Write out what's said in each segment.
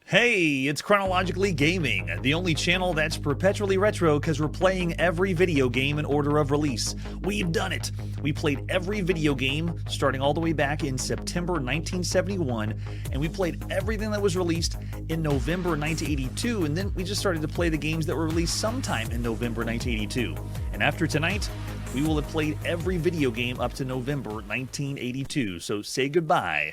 Hey, it's Chronologically Gaming, the only channel that's perpetually retro because we're playing every video game in order of release. We've done it! We played every video game starting all the way back in September 1971, and we played everything that was released in November 1982, and then we just started to play the games that were released sometime in November 1982. And after tonight, we will have played every video game up to November 1982, so say goodbye.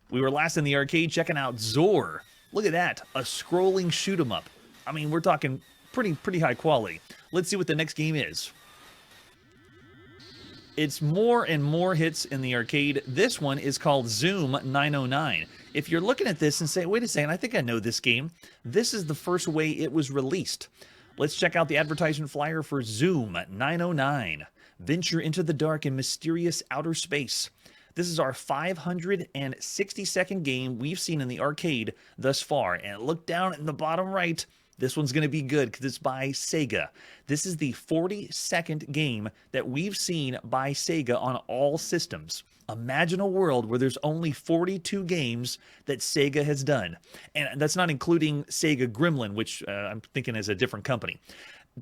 We were last in the arcade checking out Zor. Look at that, a scrolling shoot 'em up. I mean, we're talking pretty high quality. Let's see what the next game is. It's more and more hits in the arcade. This one is called Zoom 909. If you're looking at this and say, wait a second, I think I know this game. This is the first way it was released. Let's check out the advertisement flyer for Zoom 909. Venture into the dark and mysterious outer space. This is our 560-second game we've seen in the arcade thus far. And look down in the bottom right. This one's going to be good because it's by Sega. This is the 42nd game that we've seen by Sega on all systems. Imagine a world where there's only 42 games that Sega has done. And that's not including Sega Gremlin, which I'm thinking is a different company.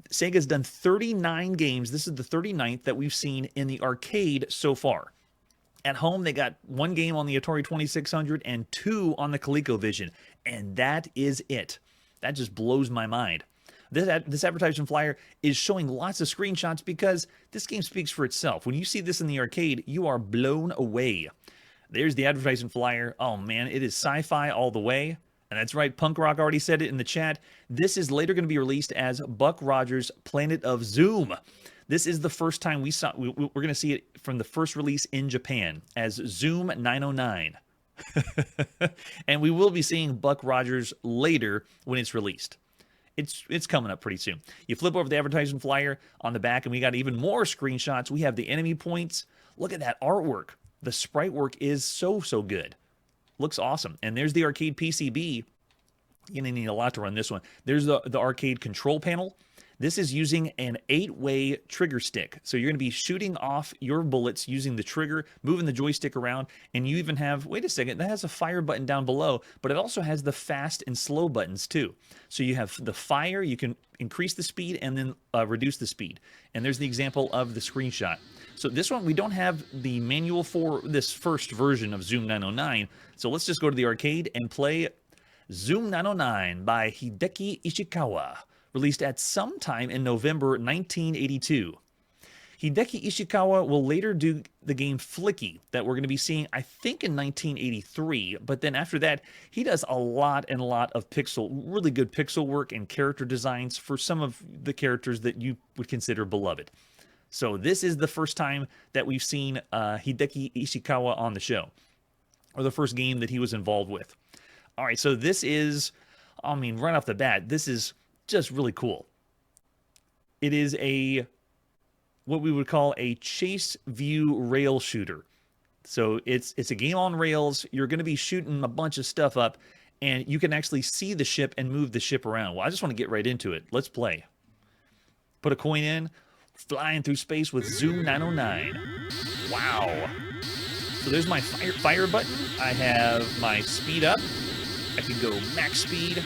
Sega's done 39 games. This is the 39th that we've seen in the arcade so far. At home, they got one game on the Atari 2600 and two on the ColecoVision, and that is it. That just blows my mind. This advertisement flyer is showing lots of screenshots because this game speaks for itself. When you see this in the arcade, you are blown away. There's the advertisement flyer. Oh man, it is sci-fi all the way. And that's right, Punk Rock already said it in the chat. This is later going to be released as Buck Rogers' Planet of Zoom. This is the first time we're going to see it from the first release in Japan as Zoom 909. And we will be seeing Buck Rogers later when it's released. It's coming up pretty soon. You flip over the advertisement flyer on the back and we got even more screenshots. We have the enemy points. Look at that artwork. The sprite work is so good. Looks awesome. And there's the arcade PCB. You're going to need a lot to run this one. There's the arcade control panel. This is using an 8-way trigger stick. So you're going to be shooting off your bullets using the trigger, moving the joystick around, and you even have, wait a second, that has a fire button down below, but it also has the fast and slow buttons too. So you have the fire, you can increase the speed and then reduce the speed. And there's the example of the screenshot. So this one, we don't have the manual for this first version of Zoom 909. So let's just go to the arcade and play Zoom 909 by Hideki Ishikawa. Released at some time in November 1982. Hideki Ishikawa will later do the game Flicky that we're going to be seeing, I think, in 1983. But then after that, he does a lot of really good pixel work and character designs for some of the characters that you would consider beloved. So this is the first time that we've seen Hideki Ishikawa on the show, or the first game that he was involved with. All right, so this is, I mean, right off the bat, this is just really cool. It is what we would call a chase view rail shooter. So it's a game on rails. You're going to be shooting a bunch of stuff up, and you can actually see the ship and move the ship around. Well, I just want to get right into it. Let's play. Put a coin in, flying through space with Zoom 909. Wow. So there's my fire button. I have my speed up. I can go max speed.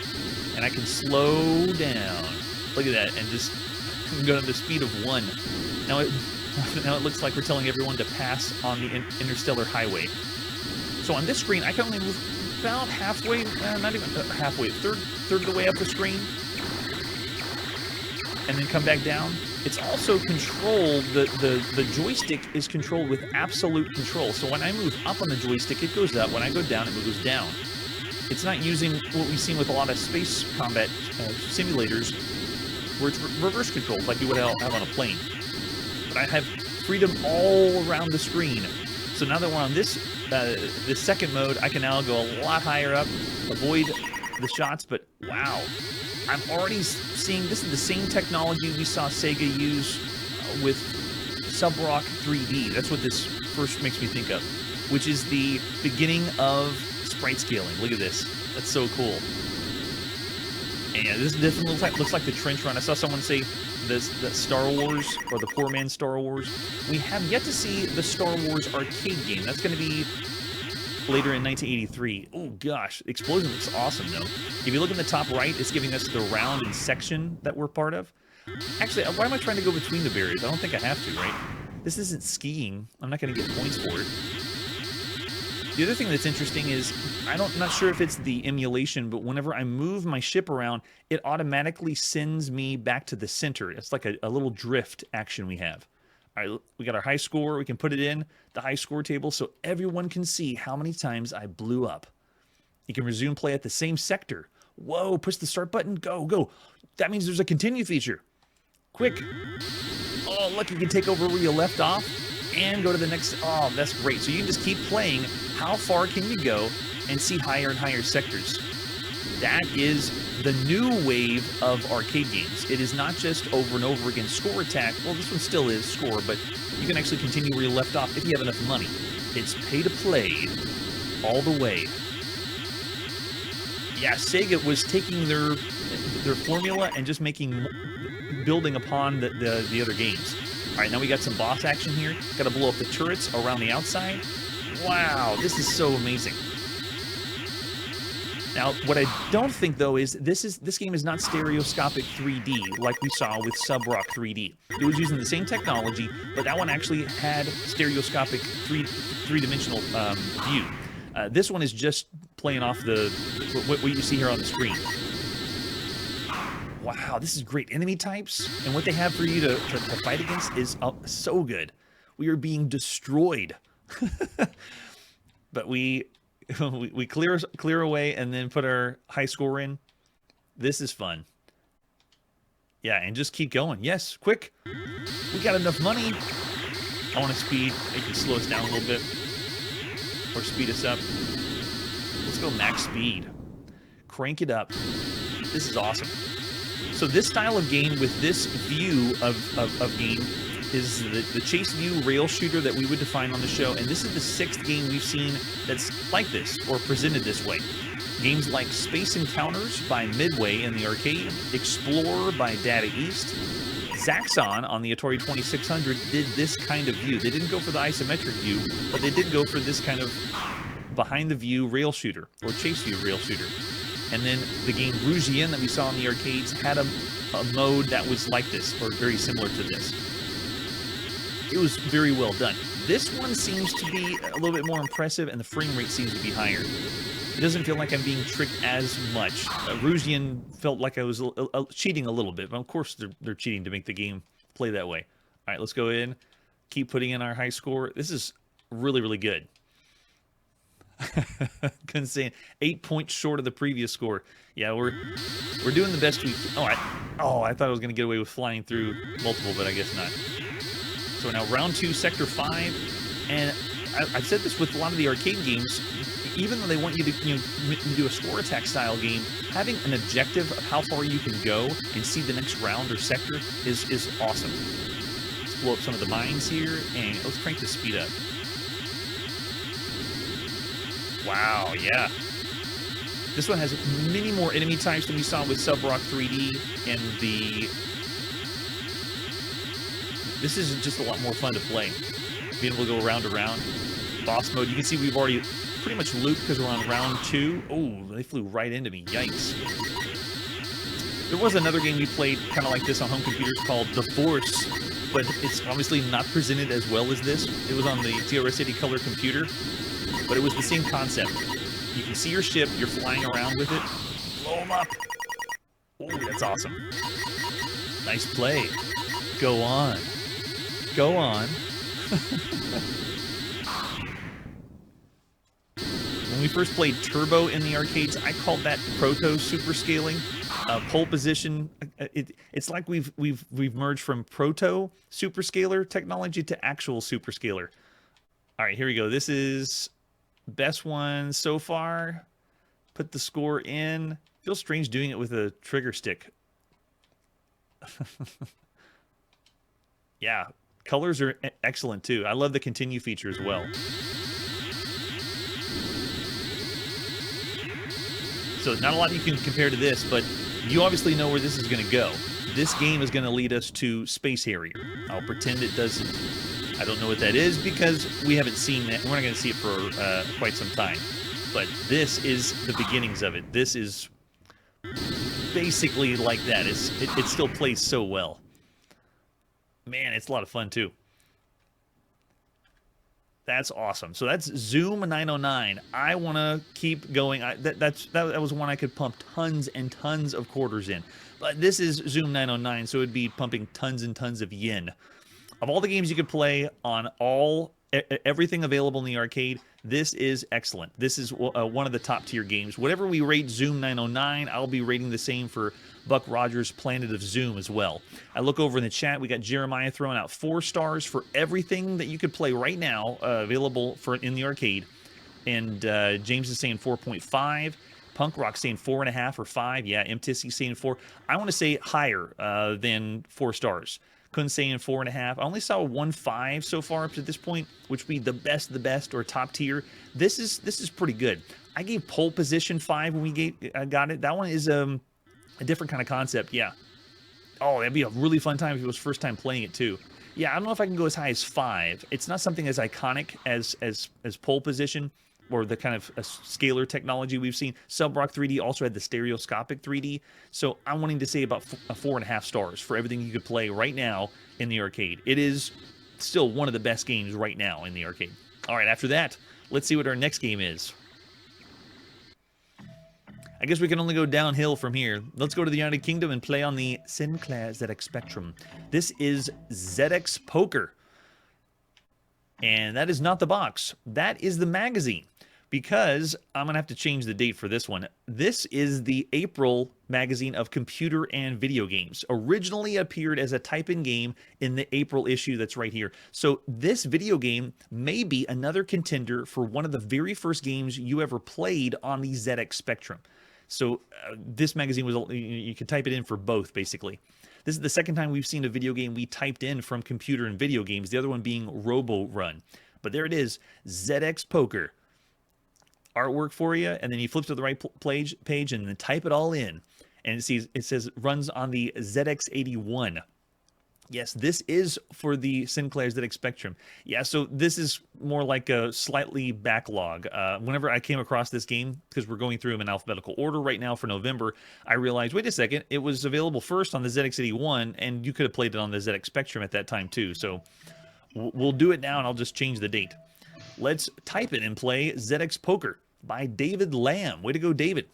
And I can slow down. Look at that, and just go to the speed of 1. Now it looks like we're telling everyone to pass on the interstellar highway. So on this screen, I can only move about halfway, not even halfway, third of the way up the screen, and then come back down. It's also controlled, the joystick is controlled with absolute control. So when I move up on the joystick, it goes up. When I go down, it moves down. It's not using what we've seen with a lot of space combat simulators, where it's reverse controlled like you would have on a plane. But I have freedom all around the screen. So now that we're on this second mode, I can now go a lot higher up, avoid the shots. But wow, I'm already seeing this is the same technology we saw Sega use with Sub-Rock 3D. That's what this first makes me think of, which is the beginning of sprite scaling. Look at this. That's so cool. And yeah, this definitely looks like the trench run. I saw someone say the Star Wars, or the poor man's Star Wars. We have yet to see the Star Wars arcade game. That's going to be later in 1983. Oh gosh, Explosion looks awesome though. If you look in the top right, it's giving us the round and section that we're part of. Actually, why am I trying to go between the barriers? I don't think I have to, right? This isn't skiing. I'm not going to get points for it. The other thing that's interesting is, I'm not sure if it's the emulation, but whenever I move my ship around, it automatically sends me back to the center. It's like a little drift action we have. All right, we got our high score. We can put it in the high score table so everyone can see how many times I blew up. You can resume play at the same sector. Whoa, push the start button. Go, go. That means there's a continue feature. Quick. Oh, look, you can take over where you left off and go to the next. Oh, that's great. So you can just keep playing. How far can you go and see higher and higher sectors? That is the new wave of arcade games. It is not just over and over again score attack. Well, this one still is score, but you can actually continue where you left off if you have enough money. It's pay to play all the way. Yeah, Sega was taking their formula and just building upon the other games. All right, now we got some boss action here. Got to blow up the turrets around the outside. Wow, this is so amazing. Now, what I don't think, though, is this game is not stereoscopic 3D like we saw with Sub-Rock 3D. It was using the same technology, but that one actually had stereoscopic three-dimensional view. This one is just playing off what you see here on the screen. Wow, this is great. Enemy types and what they have for you to fight against is so good. We are being destroyed. But we clear away and then put our high score in. This is fun. Yeah, and just keep going. Yes, quick. We got enough money. I want to speed. You can slow us down a little bit. Or speed us up. Let's go max speed. Crank it up. This is awesome. So this style of game with this view of game is the chase view rail shooter that we would define on the show, and this is the 6th game we've seen that's like this, or presented this way. Games like Space Encounters by Midway in the arcade, Explorer by Data East, Zaxxon on the Atari 2600 did this kind of view. They didn't go for the isometric view, but they did go for this kind of behind-the-view rail shooter, or chase view rail shooter. And then the game Rougian that we saw in the arcades had a mode that was like this, or very similar to this. It was very well done. This one seems to be a little bit more impressive, and the frame rate seems to be higher. It doesn't feel like I'm being tricked as much. Rougian felt like I was cheating a little bit, but of course they're cheating to make the game play that way. All right, let's go in, keep putting in our high score. This is really, really good. Couldn't say 8 points short of the previous score. Yeah, we're doing the best we can. I thought I was going to get away with flying through multiple, but I guess not. So now round 2, sector 5, and I've said this with a lot of the arcade games. Even though they want you to do a score attack style game, having an objective of how far you can go and see the next round or sector is awesome. Let's blow up some of the mines here, and let's crank the speed up. Wow, yeah. This one has many more enemy types than we saw with Sub-Rock 3D, and this is just a lot more fun to play. Being able to go round to round. Boss mode, you can see we've already pretty much looped because we're on round 2. Oh, they flew right into me. Yikes. There was another game we played kind of like this on home computers called The Force, but it's obviously not presented as well as this. It was on the TRS-80 color computer, but it was the same concept. You can see your ship, you're flying around with it, blow them up. Oh, that's awesome. Nice play. Go on. Go on. When we first played Turbo in the arcades, I called that proto super scaling. Pole position. It's like we've merged from proto superscaler technology to actual superscaler. All right, here we go. This is best one so far. Put the score in. Feels strange doing it with a trigger stick. Yeah, colors are excellent too. I love the continue feature as well. So not a lot you can compare to this, but you obviously know where this is going to go. this game is going to lead us to Space Harrier. I'll pretend it doesn't. I don't know what that is because we haven't seen that. We're not going to see it for quite some time. But this is the beginnings of it. This is basically like that. It still plays so well. Man, it's a lot of fun too. That's awesome. So that's Zoom 909. I want to keep going. That was one I could pump tons and tons of quarters in. But this is Zoom 909, so it would be pumping tons and tons of yen. Of all the games you could play on everything available in the arcade, this is excellent. This is one of the top tier games. Whatever we rate Zoom 909, I'll be rating the same for Buck Rogers' Planet of Zoom as well. I look over in the chat, we got Jeremiah throwing out 4 stars for everything that you could play right now available in the arcade. And James is saying 4.5. Punk Rock saying 4.5 or 5. Yeah, MTissy saying 4. I want to say higher than 4 stars. Couldn't say in 4.5. I only saw 1.5 so far up to this point, which would be the best or top tier. This is pretty good. I gave Pole Position 5 when we got it. That one is a different kind of concept. Yeah. Oh, that'd be a really fun time if it was first time playing it too. Yeah, I don't know if I can go as high as 5. It's not something as iconic as Pole Position or the kind of scalar technology we've seen. Subrock 3D also had the stereoscopic 3D. So I'm wanting to say about 4.5 stars for everything you could play right now in the arcade. It is still one of the best games right now in the arcade. All right, after that, let's see what our next game is. I guess we can only go downhill from here. Let's go to the United Kingdom and play on the Sinclair ZX Spectrum. This is Zzyzzyxx Poker. And that is not the box. That is the magazine. Because I'm going to have to change the date for this one. This is the April magazine of computer and video games. Originally appeared as a type-in game in the April issue that's right here. So this video game may be another contender for one of the very first games you ever played on the ZX Spectrum. So this magazine was, you could type it in for both, basically. This is the second time we've seen a video game we typed in from computer and video games, the other one being Robo Run. But there it is, Zzyzzyxx Poker. Artwork for you, and then you flip to the right page and then type it all in. And it says runs on the ZX81. Yes, this is for the Sinclair ZX Spectrum. Yeah, so this is more like a slightly backlog. Whenever I came across this game, because we're going through them in alphabetical order right now for November, I realized, wait a second, it was available first on the ZX81, and you could have played it on the ZX Spectrum at that time too. So we'll do it now, and I'll just change the date. Let's type it and play Zzyzzyxx Poker by David Lamb. Way to go, David.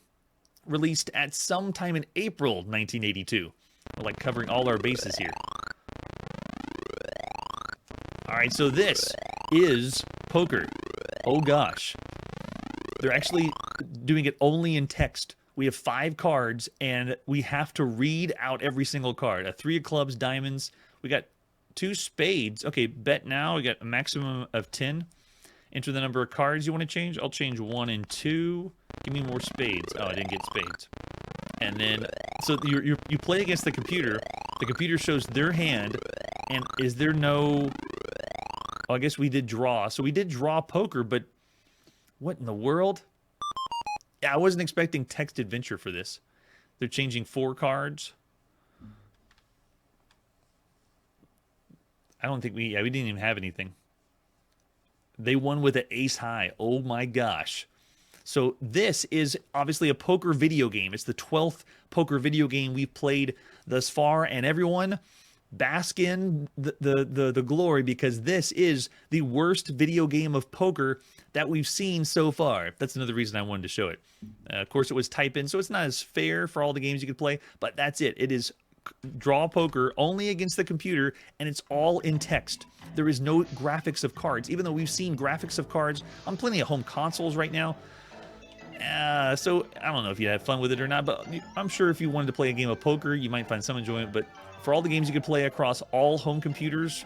Released at some time in April 1982. We're like covering all our bases here. All right, so this is poker. Oh gosh. They're actually doing it only in text. We have 5 cards, and we have to read out every single card. A 3 of clubs, diamonds. We got 2 spades. Okay, bet now. We got a maximum of 10. Enter the number of cards you want to change. I'll change 1 and 2. Give me more spades. Oh, I didn't get spades. And then, so you play against the computer. The computer shows their hand. And is there no... Oh, I guess we did draw. So we did draw poker, but what in the world? Yeah, I wasn't expecting text adventure for this. They're changing 4 cards. I don't think we didn't even have anything. They won with an ace high. Oh my gosh. So this is obviously a poker video game. It's the 12th poker video game we've played thus far, and everyone bask in the glory, because this is the worst video game of poker that we've seen so far. That's another reason I wanted to show it. Of course, it was type in, so it's not as fair for all the games you could play, but that's it. It is draw poker only against the computer, and it's all in text. There is no graphics of cards, even though we've seen graphics of cards on plenty of home consoles right now. So I don't know if you had fun with it or not, but I'm sure if you wanted to play a game of poker, you might find some enjoyment. But for all the games you could play across all home computers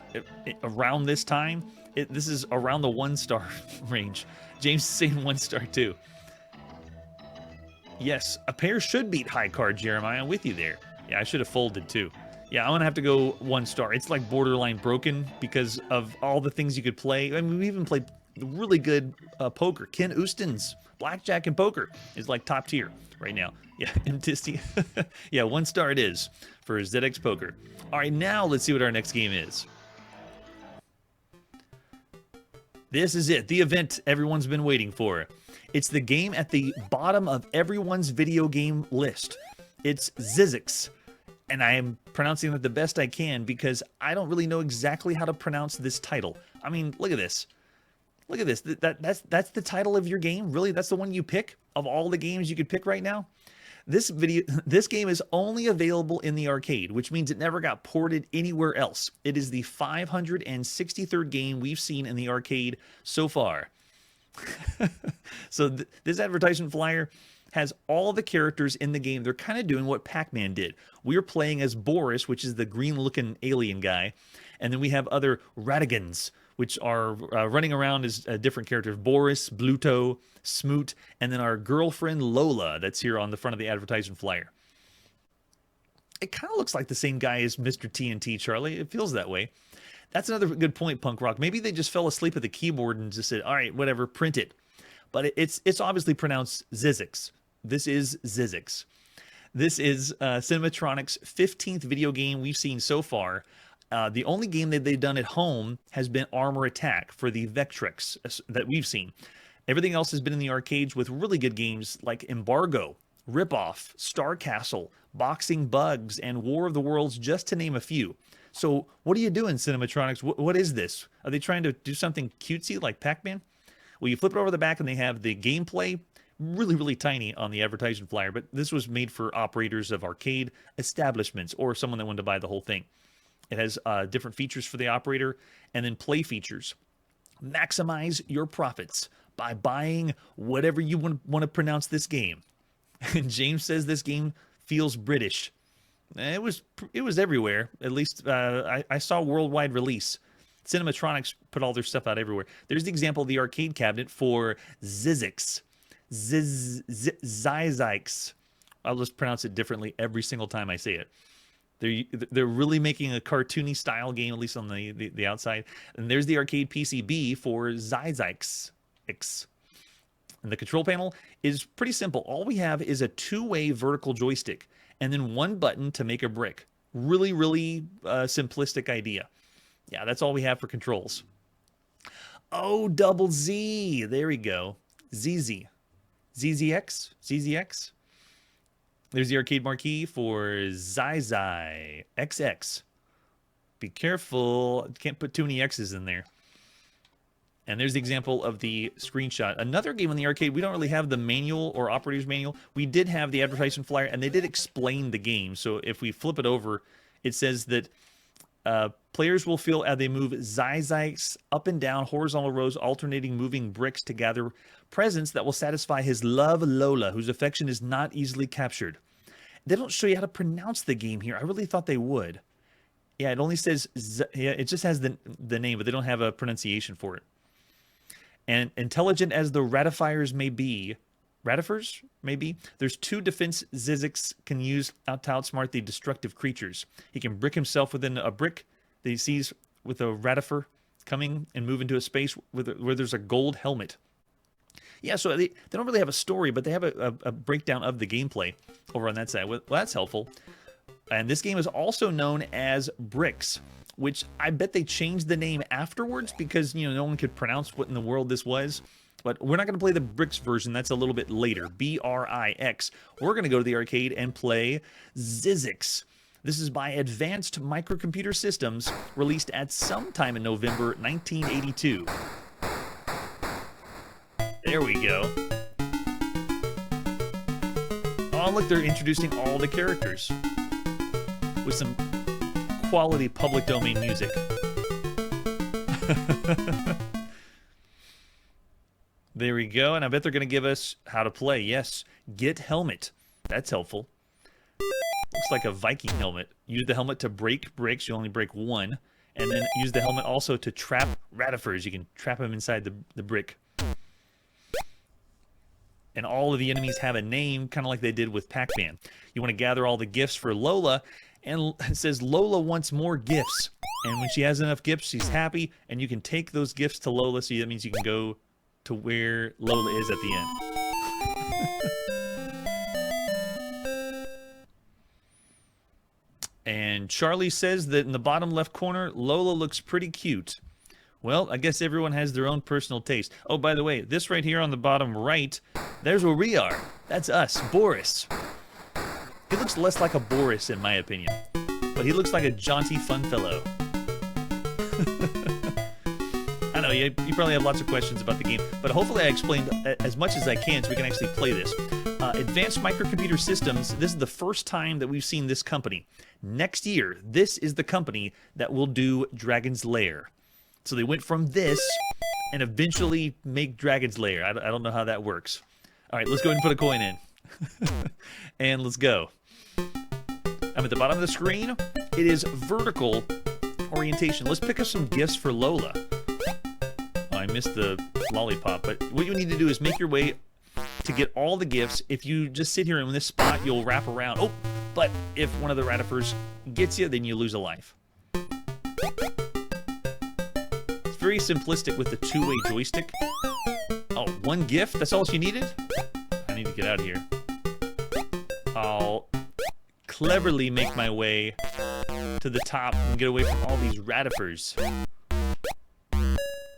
around this time, this is around the 1-star range. James is saying 1 star too. Yes, a pair should beat high card, Jeremiah. I'm with you there. Yeah, I should have folded too. Yeah, I'm going to have to go 1 star. It's like borderline broken because of all the things you could play. I mean, we even played really good poker. Ken Ustin's blackjack and poker is like top tier right now. Yeah, and Disney. Yeah, 1 star it is for Zzyzzyxx Poker. All right, now let's see what our next game is. This is it, the event everyone's been waiting for. It's the game at the bottom of everyone's video game list. It's Zzyzzyxx. And I am pronouncing that the best I can because I don't really know exactly how to pronounce this title. I mean, look at this. Look at this. That's the title of your game? Really? That's the one you pick of all the games you could pick right now? This game is only available in the arcade, which means it never got ported anywhere else. It is the 563rd game we've seen in the arcade so far. So this advertisement flyer has all the characters in the game. They're kind of doing what Pac-Man did. We're playing as Boris, which is the green-looking alien guy, and then we have other Radigans, which are running around as different characters. Boris, Bluto, Smoot, and then our girlfriend Lola that's here on the front of the advertisement flyer. It kind of looks like the same guy as Mr. TNT, Charlie. It feels that way. That's another good point, Punk Rock. Maybe they just fell asleep at the keyboard and just said, all right, whatever, print it. But it's obviously pronounced Zzyzzyxx. This is Zzyzzyxx. This is Cinematronics' 15th video game we've seen so far. The only game that they've done at home has been Armor Attack for the Vectrex that we've seen. Everything else has been in the arcades with really good games like Embargo, Ripoff, Star Castle, Boxing Bugs, and War of the Worlds, just to name a few. So what are you doing, Cinematronics? What is this? Are they trying to do something cutesy like Pac-Man? Well, you flip it over the back and they have the gameplay, really, really tiny on the advertisement flyer, but this was made for operators of arcade establishments or someone that wanted to buy the whole thing. It has different features for the operator and then play features. Maximize your profits by buying whatever you want to pronounce this game. And James says this game feels British. It was everywhere. At least I saw worldwide release. Cinematronics put all their stuff out everywhere. There's the example of the arcade cabinet for Zzyzzyxx. Zzyzzyxx. I'll just pronounce it differently every single time I say it. They're really making a cartoony style game, at least on the outside. And there's the arcade PCB for Zzyzzyxx. And the control panel is pretty simple. All we have is a 2-way vertical joystick and then 1 button to make a brick. Really, really simplistic idea. Yeah, that's all we have for controls. Oh, double Z. There we go. Zzyzzyxx. Zzyzzyxx. There's the arcade marquee for Zzyzzyxx. Be careful. Can't put too many X's in there. And there's the example of the screenshot. Another game in the arcade, we don't really have the manual or operator's manual. We did have the advertisement flyer, and they did explain the game. So if we flip it over, it says that players will feel as they move Zzyzzyxx up and down horizontal rows, alternating moving bricks to gather presents that will satisfy his love, Lola, whose affection is not easily captured. They don't show you how to pronounce the game here. I really thought they would. Yeah, it only says, it just has the name, but they don't have a pronunciation for it. And intelligent as the ratifiers may be, ratifers may be, there's 2 defense Zzyzzyxx can use to outsmart the destructive creatures. He can brick himself within a brick that he sees with a ratifer coming and move into a space where there's a gold helmet. Yeah, so they don't really have a story, but they have a breakdown of the gameplay over on that side. Well, that's helpful. And this game is also known as Bricks, which I bet they changed the name afterwards because, you know, no one could pronounce what in the world this was. But we're not going to play the Bricks version. That's a little bit later. B-R-I-X. We're going to go to the arcade and play Zzyzzyxx. This is by Advanced Microcomputer Systems, released at some time in November 1982. There we go. Oh, look, they're introducing all the characters with some quality public domain music. There we go, and I bet they're going to give us how to play. Yes, get helmet. That's helpful. Looks like a Viking helmet. Use the helmet to break bricks. You only break 1. And then use the helmet also to trap ratifers. You can trap them inside the brick. And all of the enemies have a name, kind of like they did with Pac-Man. You want to gather all the gifts for Lola, and it says Lola wants more gifts. And when she has enough gifts, she's happy, and you can take those gifts to Lola, so that means you can go to where Lola is at the end. And Charlie says that in the bottom left corner, Lola looks pretty cute. Well, I guess everyone has their own personal taste. Oh, by the way, this right here on the bottom right, there's where we are. That's us, Boris. He looks less like a Boris, in my opinion. But he looks like a jaunty, fun fellow. I know, you probably have lots of questions about the game, but hopefully I explained as much as I can so we can actually play this. Advanced Microcomputer Systems, this is the first time that we've seen this company. Next year, this is the company that will do Dragon's Lair. So they went from this and eventually make Dragon's Lair. I don't know how that works. All right, let's go ahead and put a coin in. And let's go. I'm at the bottom of the screen. It is vertical orientation. Let's pick up some gifts for Lola. Oh, I missed the lollipop, but what you need to do is make your way to get all the gifts. If you just sit here in this spot, you'll wrap around. Oh, but if one of the ratifers gets you, then you lose a life. It's very simplistic with the two-way joystick. Oh, one gift? That's all she needed? I need to get out of here. I'll cleverly make my way to the top and get away from all these ratifers.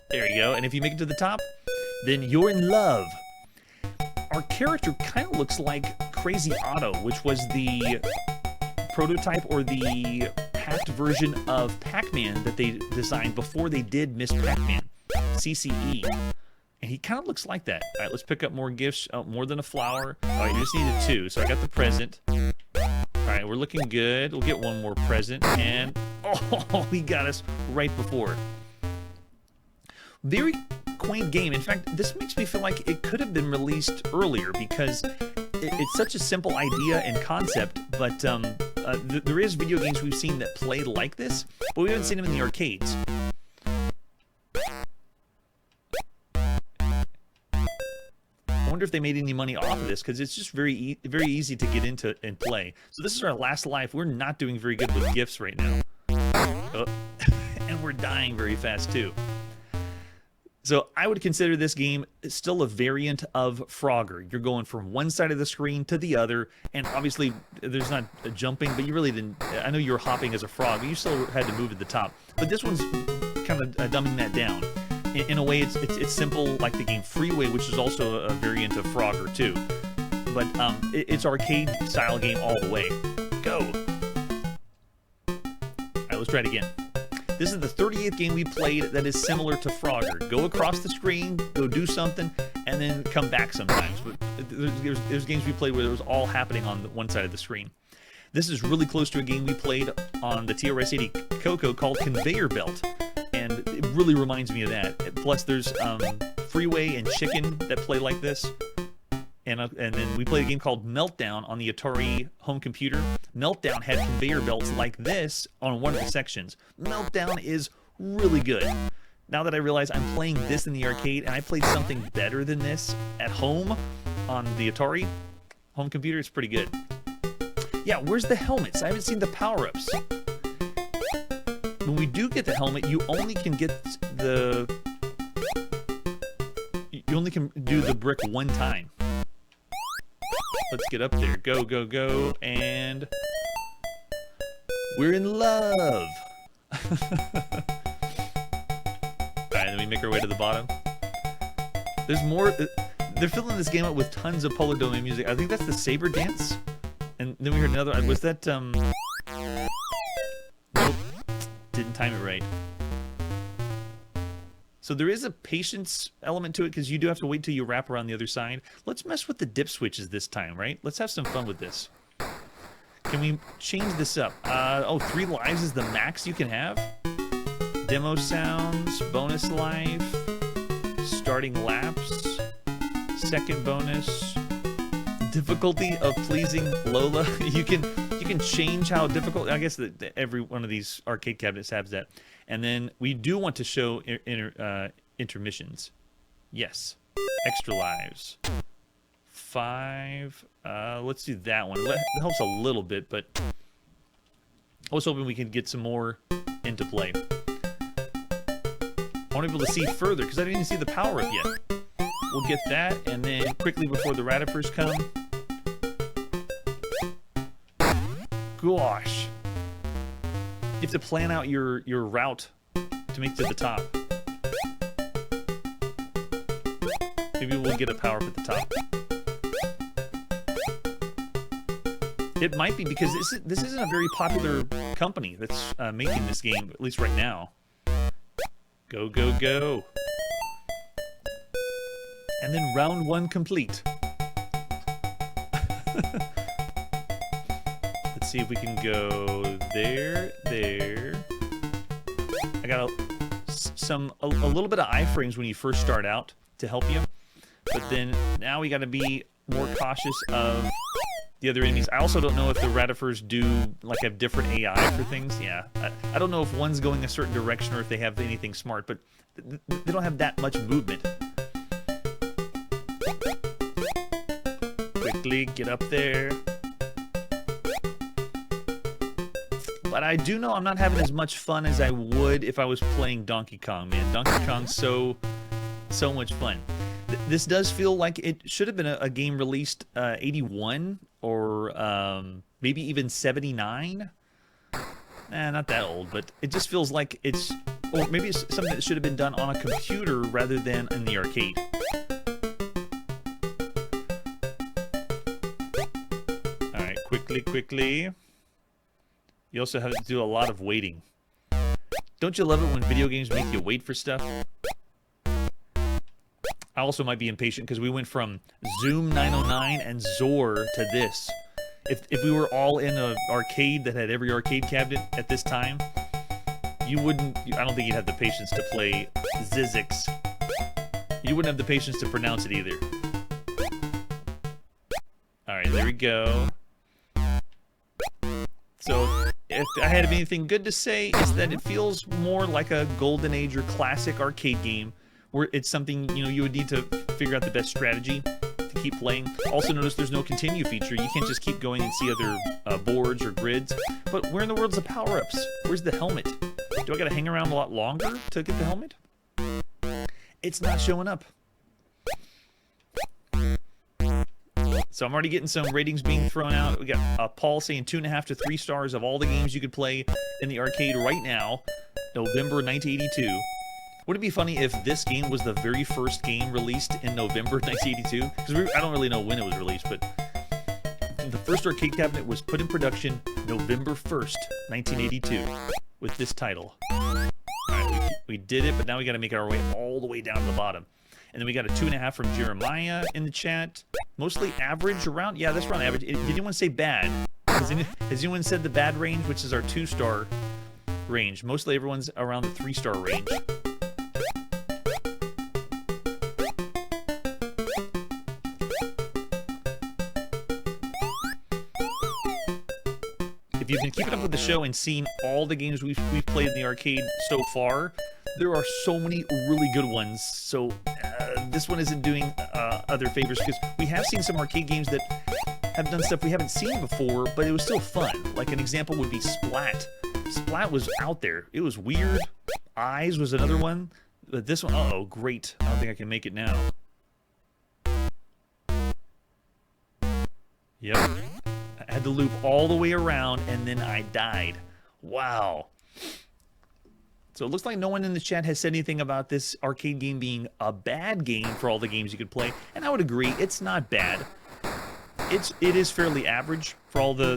There you go. And if you make it to the top, then you're in love. Our character kind of looks like Crazy Otto, which was the prototype or the hacked version of Pac-Man that they designed before they did Miss Pac-Man, CCE. And he kind of looks like that. All right, let's pick up more gifts. Oh, more than a flower. All right, you just needed 2, so I got the present. All right, we're looking good. We'll get one more present, and oh, he got us right before. Very quaint game. In fact, this makes me feel like it could have been released earlier because it's such a simple idea and concept, but there is video games we've seen that play like this, but we haven't seen them in the arcades. I wonder if they made any money off of this, because it's just very easy to get into and play. So this is our last life. We're not doing very good with gifts right now. Oh. And we're dying very fast too. So I would consider this game still a variant of Frogger. You're going from one side of the screen to the other, and obviously there's not a jumping, but you really didn't. I know you were hopping as a frog, but you still had to move at the top. But this one's kind of dumbing that down. In a way, it's simple, like the game Freeway, which is also a variant of Frogger too. But it's arcade-style game all the way. Go! All right, let's try it again. This is the 38th game we played that is similar to Frogger. Go across the screen, go do something, and then come back sometimes. But there's games we played where it was all happening on one side of the screen. This is really close to a game we played on the TRS-80 Coco called Conveyor Belt. And it really reminds me of that. Plus, there's Freeway and Chicken that play like this. And then we played a game called Meltdown on the Atari home computer. Meltdown had conveyor belts like this on one of the sections. Meltdown is really good. Now that I realize I'm playing this in the arcade and I played something better than this at home on the Atari home computer, it's pretty good. Yeah, where's the helmets? I haven't seen the power-ups. When we do get the helmet, you only can get the... You only can do the brick one time. Let's get up there. Go, go, go, and... We're in love! Alright, then we make our way to the bottom. There's more... They're filling this game up with tons of Polo Dome music. I think that's the Saber Dance. And then we heard another... Was that, Nope. Didn't time it right. So there is a patience element to it because you do have to wait till you wrap around the other side. Let's mess with the dip switches this time, right? Let's have some fun with this. Can we change this up? Oh, 3 lives is the max you can have? Demo sounds, bonus life, starting laps, second bonus, difficulty of pleasing Lola. You can change how difficult. I guess that every one of these arcade cabinets has that. And then we do want to show intermissions. Yes. Extra lives. 5. Let's do that one. It helps a little bit, but I was hoping we could get some more into play. I want to be able to see further, because I didn't even see the power-up yet. We'll get that, and then quickly before the Radifers come. Gosh. You have to plan out your route to make it to the top. Maybe we'll get a power-up at the top. It might be, because this isn't a very popular company that's making this game, at least right now. Go, go, go. And then round 1 complete. Let's see if we can go there, there. I got a little bit of iframes when you first start out to help you. But then now we got to be more cautious of the other enemies. I also don't know if the Radifers do like have different AI for things. Yeah, I don't know if one's going a certain direction or if they have anything smart, but they don't have that much movement. Quickly get up there. But I do know I'm not having as much fun as I would if I was playing Donkey Kong, man. Donkey Kong's so much fun. This does feel like it should have been a game released 81 or maybe even 79. Not that old, but it just feels like it's, or maybe it's something that should have been done on a computer rather than in the arcade. All right, quickly. You also have to do a lot of waiting. Don't you love it when video games make you wait for stuff? I also might be impatient because we went from Zoom 909 and Zor to this. If we were all in an arcade that had every arcade cabinet at this time, you wouldn't. I don't think you'd have the patience to play Zzyzzyxx. You wouldn't have the patience to pronounce it either. All right, there we go. So, if I had anything good to say, it's that it feels more like a golden age or classic arcade game, where it's something, you know, you would need to figure out the best strategy to keep playing. Also notice there's no continue feature. You can't just keep going and see other boards or grids. But where in the world's the power-ups? Where's the helmet? Do I gotta hang around a lot longer to get the helmet? It's not showing up. So I'm already getting some ratings being thrown out. We got Paul saying 2.5 to 3 stars of all the games you could play in the arcade right now, November 1982. Would it be funny if this game was the very first game released in November 1982? Because I don't really know when it was released, but the first arcade cabinet was put in production November 1st, 1982, with this title. All right, we did it, but now we got to make our way all the way down to the bottom. And then we got a 2.5 from Jeremiah in the chat. Mostly average around, yeah, that's around average. Did anyone say bad? Has anyone said the bad range, which is our 2-star range? Mostly everyone's around the 3-star range. If you've been keeping up with the show and seen all the games we've played in the arcade so far, there are so many really good ones. So this one isn't doing other favors, because we have seen some arcade games that have done stuff we haven't seen before, but it was still fun. Like an example would be Splat. Splat was out there. It was weird. Eyes was another one. But this one, uh-oh, great. I don't think I can make it now. Yep. I had to loop all the way around, and then I died. Wow. So it looks like no one in the chat has said anything about this arcade game being a bad game for all the games you could play. And I would agree, it's not bad. It is fairly average for all the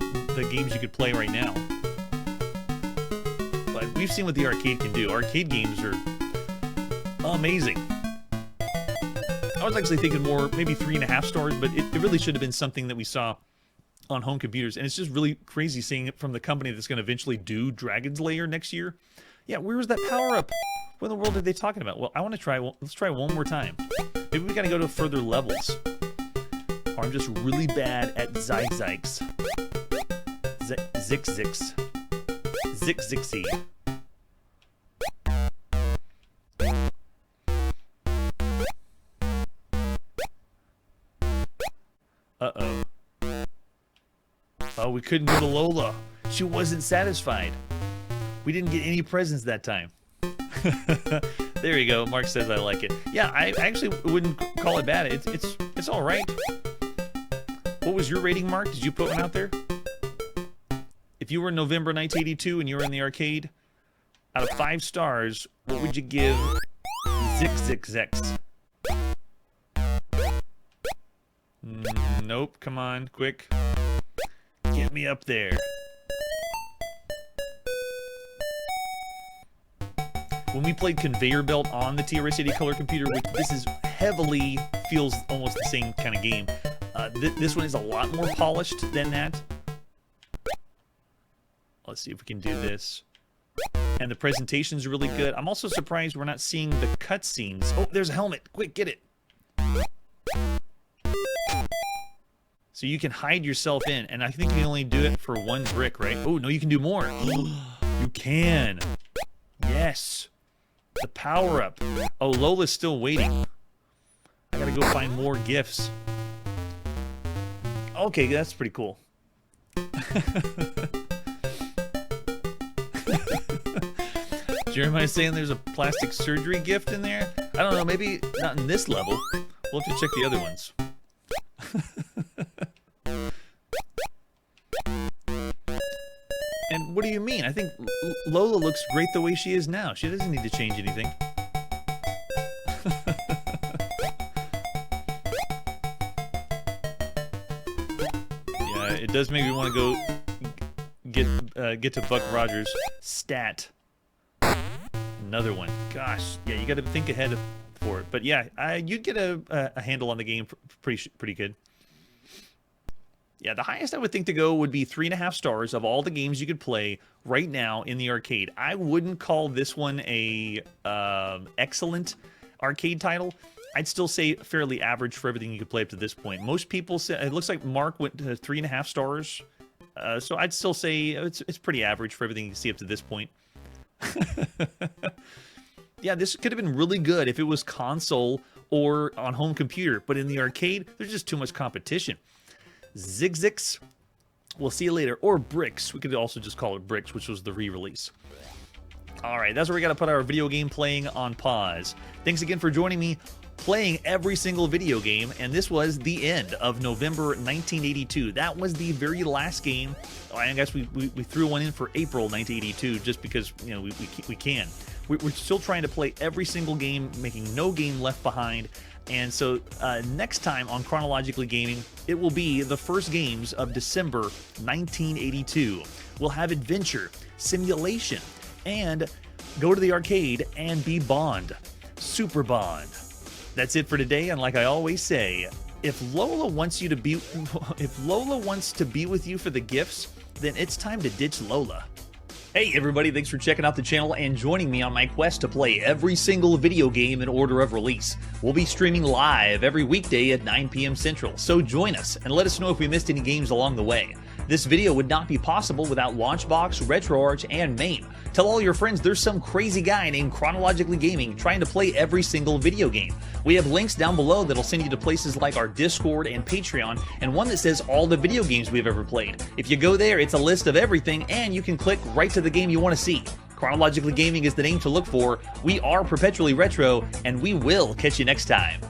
games you could play right now. But we've seen what the arcade can do. Arcade games are amazing. I was actually thinking more, maybe 3.5 stars, but it really should have been something that we saw on home computers. And it's just really crazy seeing it from the company that's going to eventually do Dragon's Lair next year. Yeah, where was that power-up? What in the world are they talking about? Well, I want to try, let's try one more time. Maybe we got to go to further levels. Or I'm just really bad at Zzyzzyxx. Zzyzzyxx. Zzyzzyxx. Uh-oh. Oh, we couldn't go to Lola. She wasn't satisfied. We didn't get any presents that time. There you go. Mark says I like it. Yeah, I actually wouldn't call it bad. It's all right. What was your rating, Mark? Did you put one out there? If you were in November 1982 and you were in the arcade, out of 5 stars, what would you give Zzyzzyxx? Nope. Come on, quick. Get me up there. When we played Conveyor Belt on the TRS-80 color computer, which this is heavily feels almost the same kind of game. This one is a lot more polished than that. Let's see if we can do this. And the presentation's really good. I'm also surprised we're not seeing the cutscenes. Oh, there's a helmet. Quick, get it. So you can hide yourself in, and I think you can only do it for 1 brick, right? Oh, no, you can do more. You can. Yes. The power-up. Oh, Lola's still waiting. I gotta go find more gifts. Okay, that's pretty cool. Jeremiah's saying there's a plastic surgery gift in there. I don't know, maybe not in this level. We'll have to check the other ones. And what do you mean? I think Lola looks great the way she is now. She doesn't need to change anything. Yeah, it does make me want to go get to Buck Rogers. Stat. Another one. Gosh, yeah, you got to think ahead for it. But yeah, you'd get a handle on the game pretty good. Yeah, the highest I would think to go would be 3.5 stars of all the games you could play right now in the arcade. I wouldn't call this one a excellent arcade title. I'd still say fairly average for everything you could play up to this point. Most people say it looks like Mark went to 3.5 stars, so I'd still say it's pretty average for everything you see up to this point. Yeah, this could have been really good if it was console or on home computer, but in the arcade, there's just too much competition. Zzyzzyxx, we'll see you later. Or Bricks, we could also just call it Bricks, which was the re-release. Alright, that's where we got to put our video game playing on pause. Thanks again for joining me playing every single video game, and this was the end of November 1982. That was the very last game. I guess we threw one in for April 1982 just because, you know, we can. We're still trying to play every single game, making no game left behind. And so next time on Chronologically Gaming, it will be the first games of December 1982. We'll have adventure, simulation, and go to the arcade and be Bond. Super Bond. That's it for today, and like I always say, if Lola wants to be with you for the gifts, then it's time to ditch Lola. Hey everybody, thanks for checking out the channel and joining me on my quest to play every single video game in order of release. We'll be streaming live every weekday at 9 p.m. Central, so join us and let us know if we missed any games along the way. This video would not be possible without Launchbox, RetroArch, and MAME. Tell all your friends there's some crazy guy named Chronologically Gaming trying to play every single video game. We have links down below that'll send you to places like our Discord and Patreon, and one that says all the video games we've ever played. If you go there, it's a list of everything, and you can click right to the game you want to see. Chronologically Gaming is the name to look for. We are perpetually retro, and we will catch you next time.